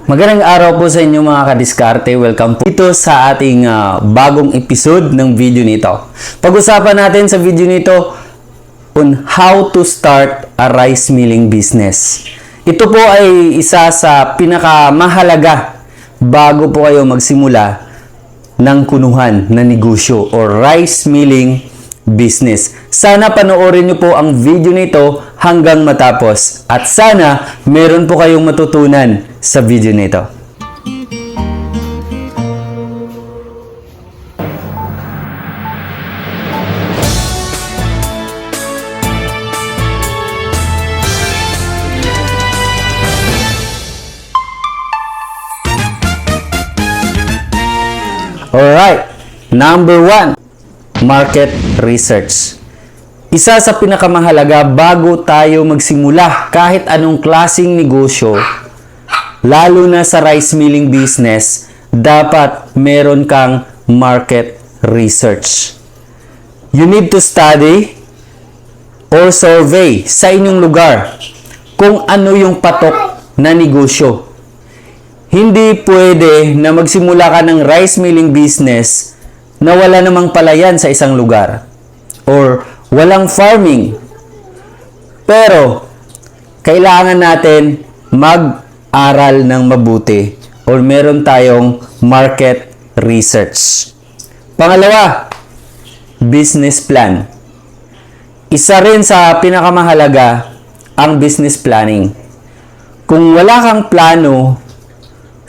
Magandang araw po sa inyo mga kadiskarte. Welcome po dito sa ating bagong episode ng video nito. Pag-usapan natin sa video nito on how to start a rice milling business. Ito po ay isa sa pinakamahalaga bago po kayo magsimula ng kunuhan na negosyo or rice milling business. Sana panoorin niyo po ang video nito hanggang matapos at sana meron po kayong matutunan sa video nito. Alright, number 1, market research. Isa sa pinakamahalaga bago tayo magsimula kahit anong klaseng negosyo, lalo na sa rice milling business, dapat meron kang market research. You need to study or survey sa inyong lugar kung ano yung patok na negosyo. Hindi pwede na magsimula ka ng rice milling business na wala namang palayan sa isang lugar or walang farming. Pero kailangan natin mag-aral ng mabuti or meron tayong market research. Pangalawa, business plan. Isa rin sa pinakamahalaga ang business planning. Kung wala kang plano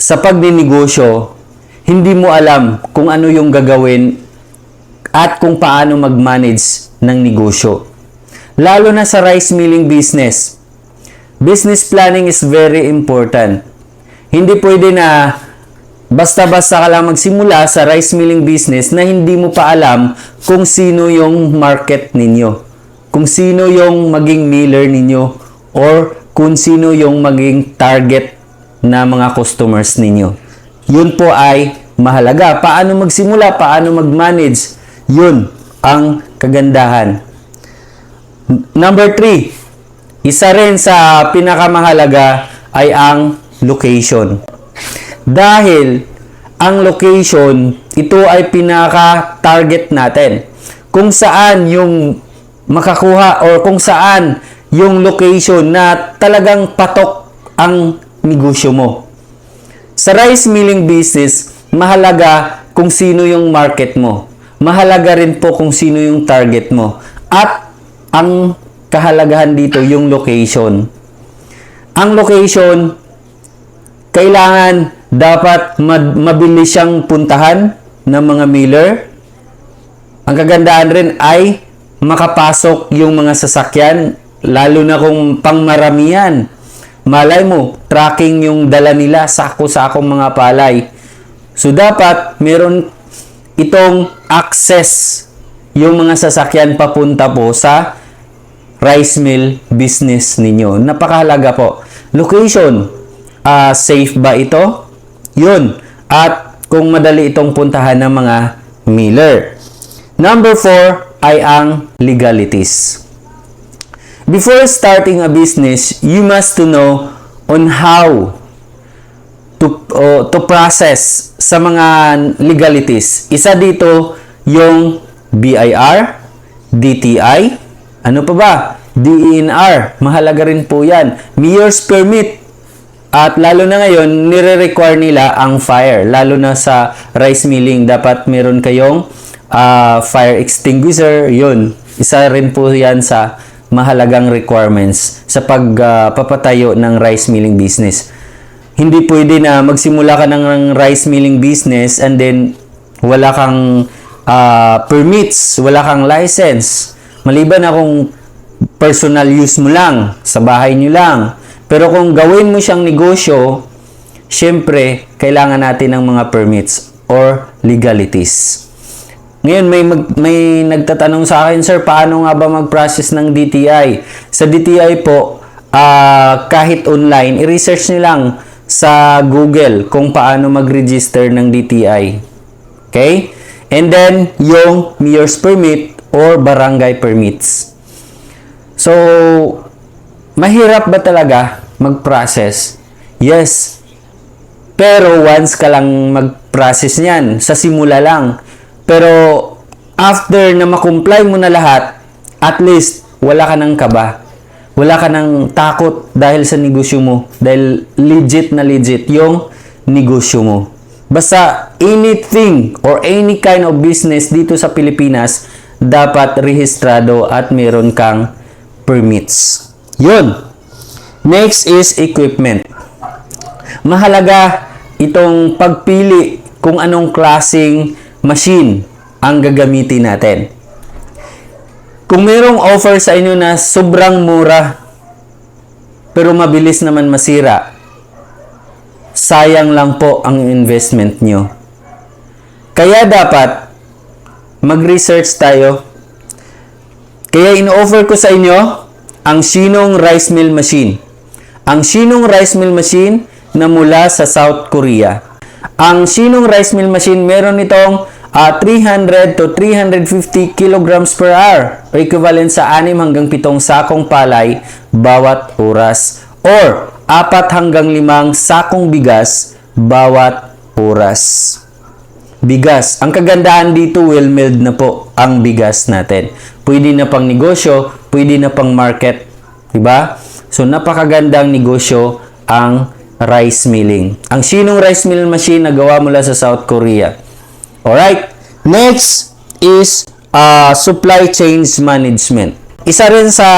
sa pagninegosyo, hindi mo alam kung ano yung gagawin at kung paano mag-manage ng negosyo. Lalo na sa rice milling business. Business planning is very important. Hindi pwede na basta-basta ka lang magsimula sa rice milling business na hindi mo pa alam kung sino yung market ninyo. Kung sino yung maging miller ninyo or kung sino yung maging target na mga customers ninyo. Yun po ay mahalaga. Paano magsimula, paano mag-manage, yun ang kagandahan. Number 3, isa rin sa pinakamahalaga ay ang location. Dahil ang location, ito ay pinaka-target natin. Kung saan yung makakuha or kung saan yung location na talagang patok ang negosyo mo. Sa rice milling business, mahalaga kung sino yung market mo. Mahalaga rin po kung sino yung target mo. At ang kahalagahan dito yung location. Ang location, kailangan dapat mabilis siyang puntahan ng mga miller. Ang kagandahan rin ay makapasok yung mga sasakyan, lalo na kung pangmaramihan. Malay mo, tracking yung dala nila, sako-sakong mga palay. So, dapat meron itong access yung mga sasakyan papunta po sa rice mill business ninyo. Napakahalaga po. Location, safe ba ito? Yun. At kung madali itong puntahan ng mga miller. Number 4 ay ang legalities. Before starting a business, you must to know on how to process sa mga legalities. Isa dito yung BIR, DTI, ano pa ba? DENR, mahalaga rin po yan. Mayor's permit. At lalo na ngayon, nire-require nila ang fire. Lalo na sa rice milling, dapat meron kayong fire extinguisher. Yun, isa rin po yan sa mahalagang requirements sa pagpapatayo ng rice milling business. Hindi pwede na magsimula ka ng rice milling business and then wala kang permits, wala kang license. Maliban na kung personal use mo lang, sa bahay nyo lang. Pero kung gawin mo siyang negosyo, syempre, kailangan natin ng mga permits or legalities. Ngayon, may nagtatanong sa akin, Sir, paano nga ba mag-process ng DTI? Sa DTI po, kahit online, i-research nyo lang sa Google kung paano mag-register ng DTI. Okay? And then, yung mayor's permit or barangay permits. So, mahirap ba talaga mag-process? Yes, Pero once ka lang mag-process niyan, sa simula lang. Pero after na makomply mo na lahat, at least wala ka ng kaba. Wala ka ng takot dahil sa negosyo mo. Dahil legit na legit yung negosyo mo. Basta anything or any kind of business dito sa Pilipinas, dapat rehistrado at meron kang permits. Yun. Next is equipment. Mahalaga itong pagpili kung anong klaseng machine ang gagamitin natin. Kung mayroong offer sa inyo na sobrang mura pero mabilis naman masira, sayang lang po ang investment nyo. Kaya dapat mag-research tayo. Kaya in-offer ko sa inyo ang Shinong Rice Mill Machine. Ang Shinong Rice Mill Machine na mula sa South Korea. Ang Shinong Rice Mill Machine, meron itong 300 to 350 kilograms per hour, o equivalent sa 6 hanggang 7 sakong palay bawat oras, or 4 hanggang 5 sakong bigas bawat oras. Bigas. Ang kagandahan dito, well-milled na po ang bigas natin. Pwede na pang negosyo, pwede na pang market. Diba? So, napakagandang negosyo ang rice milling. Ang Shinong Rice Mill Machine na gawa mula sa South Korea. Alright. Next is supply chain management. Isa rin sa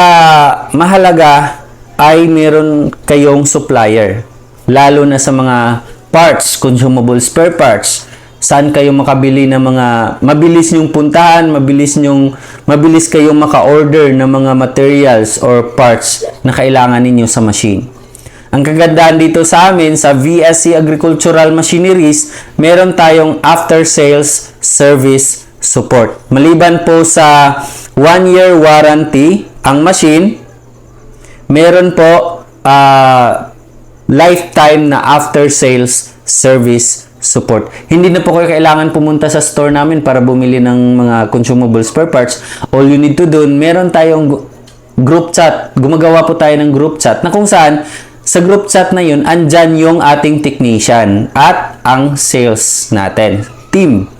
mahalaga ay meron kayong supplier. Lalo na sa mga parts, consumable spare parts. Saan kayo makabili ng mga mabilis nyong puntahan, mabilis kayong maka-order ng mga materials or parts na kailangan ninyo sa machine. Ang kagandahan dito sa amin, sa VSC Agricultural Machineries, meron tayong after-sales service support. Maliban po sa 1-year warranty ang machine, meron po lifetime na after-sales service support. Hindi na po kayo kailangan pumunta sa store namin para bumili ng mga consumable spare parts. All you need to do, meron tayong group chat. Gumagawa po tayo ng group chat na kung saan sa group chat na yun, andyan yung ating technician at ang sales natin, team.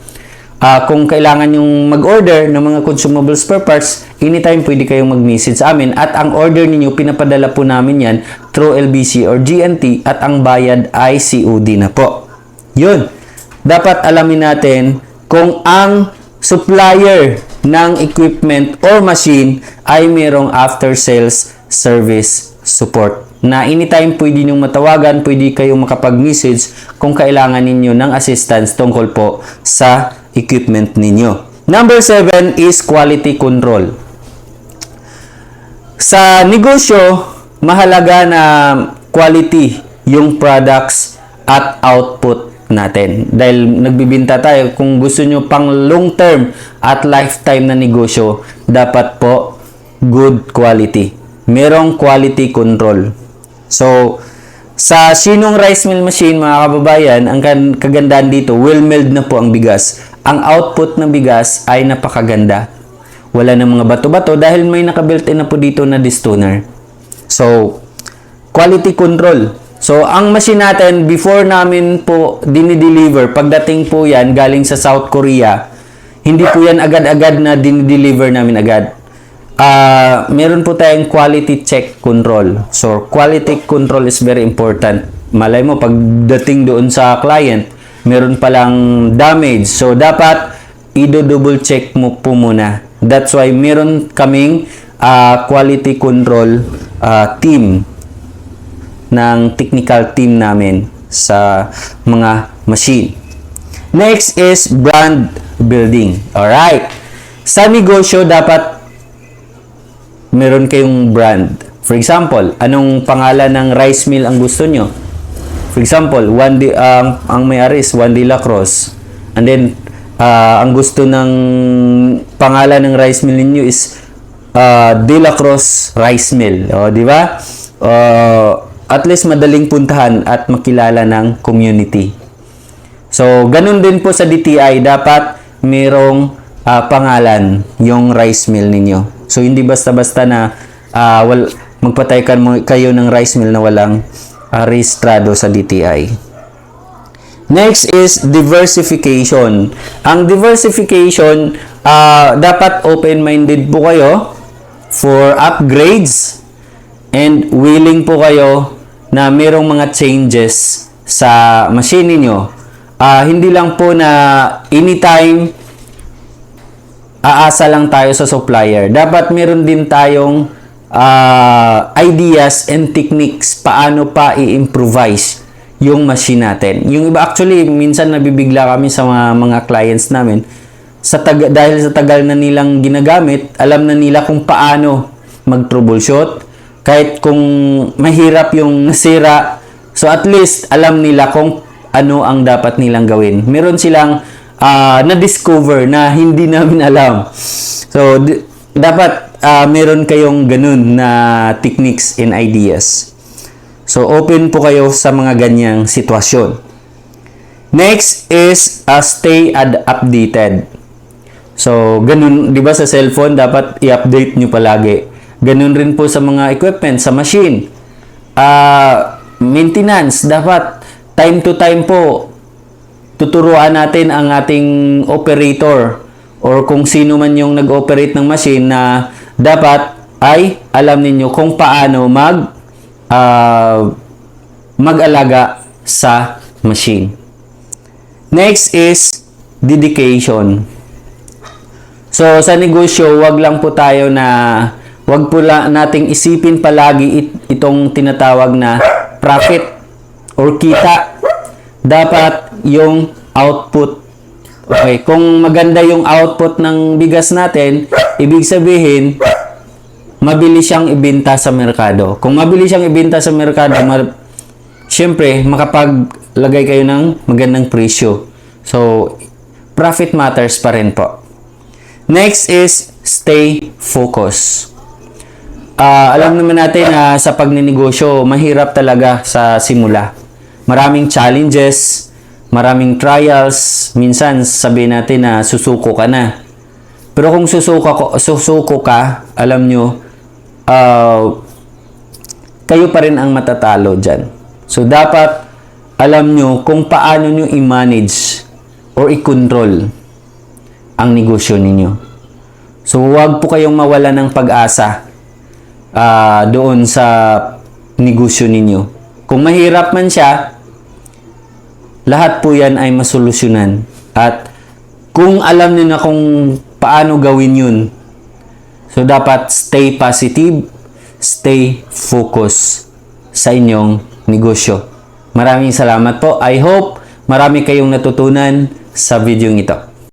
Kung kailangan yung mag-order ng mga consumable spare parts, anytime pwede kayong mag-message sa amin at ang order ninyo, pinapadala po namin yan through LBC or GNT at ang bayad ay COD na po. Yun. Dapat alamin natin kung ang supplier ng equipment or machine ay mayroong after-sales service support. Na anytime pwede nyo matawagan, pwede kayong makapag-message kung kailangan ninyo ng assistance tungkol po sa equipment ninyo. Number 7 is quality control. Sa negosyo, mahalaga na quality yung products at output natin. Dahil nagbibinta tayo, kung gusto nyo pang long term at lifetime na negosyo, dapat po good quality. Merong quality control. So, sa Shinong Rice Mill Machine, mga kababayan, ang kagandahan dito, well-milled na po ang bigas. Ang output ng bigas ay napakaganda. Wala na mga bato-bato dahil may naka-built-in na po dito na distoner. So, quality control. So, ang machine natin, before namin po dinideliver, pagdating po yan galing sa South Korea, hindi po yan agad-agad na dinideliver namin agad. Meron po tayong quality check control. So, quality control is very important. Malay mo, pagdating doon sa client, meron palang damage. So, dapat i-double check mo po muna. That's why meron kaming quality control team ng technical team namin sa mga machine. Next is brand building. Alright. Sa negosyo, dapat meron kayong brand. For example, anong pangalan ng rice mill ang gusto nyo? For example, ang may-ari is One De La Cruz. And then, ang gusto ng pangalan ng rice mill ninyo is De La Cruz Rice Mill. O, di ba? At least madaling puntahan at makilala ng community. So, ganun din po sa DTI. Dapat merong pangalan yung rice mill ninyo. So, hindi basta-basta na magpatay kayo ng rice mill na walang rehistrado sa DTI. Next is diversification. Ang diversification, dapat open-minded po kayo for upgrades and willing po kayo na merong mga changes sa machine niyo. Hindi lang po na anytime aasa lang tayo sa supplier. Dapat meron din tayong ideas and techniques paano pa i-improvise yung machine natin. Yung iba, actually, minsan nabibigla kami sa mga clients namin. Dahil sa tagal na nilang ginagamit, alam na nila kung paano mag-troubleshoot. Kahit kung mahirap yung nasira, so at least alam nila kung ano ang dapat nilang gawin. Meron silang na-discover na hindi namin alam. So, dapat meron kayong ganun na techniques and ideas. So, open po kayo sa mga ganyang sitwasyon. Next is stay updated. So, ganun, di ba sa cellphone, dapat i-update nyo palagi. Ganun rin po sa mga equipment, sa machine. Maintenance, dapat time to time po, tuturuan natin ang ating operator or kung sino man yung nag-operate ng machine na dapat ay alam ninyo kung paano mag-alaga sa machine. Next is dedication. So, sa negosyo, wag lang po tayo wag po nating isipin palagi itong tinatawag na profit or kita. Dapat yung output. Okay, kung maganda yung output ng bigas natin, ibig sabihin, mabilis siyang ibenta sa merkado. Kung mabilis siyang ibenta sa merkado, syempre, makapaglagay kayo ng magandang presyo. So, profit matters pa rin po. Next is stay focused. Alam naman natin na sa pagninegosyo, mahirap talaga sa simula. Maraming challenges, maraming trials. Minsan, sabihin natin na susuko ka na. Pero kung susuko ka, alam nyo, kayo pa rin ang matatalo dyan. So, dapat alam nyo kung paano nyo i-manage or i-control ang negosyo ninyo. So, huwag po kayong mawala ng pag-asa doon sa negosyo ninyo. Kung mahirap man siya, lahat po yan ay masolusyonan. At kung alam niyo na kung paano gawin yun, so dapat stay positive, stay focused sa inyong negosyo. Maraming salamat po. I hope marami kayong natutunan sa video ito.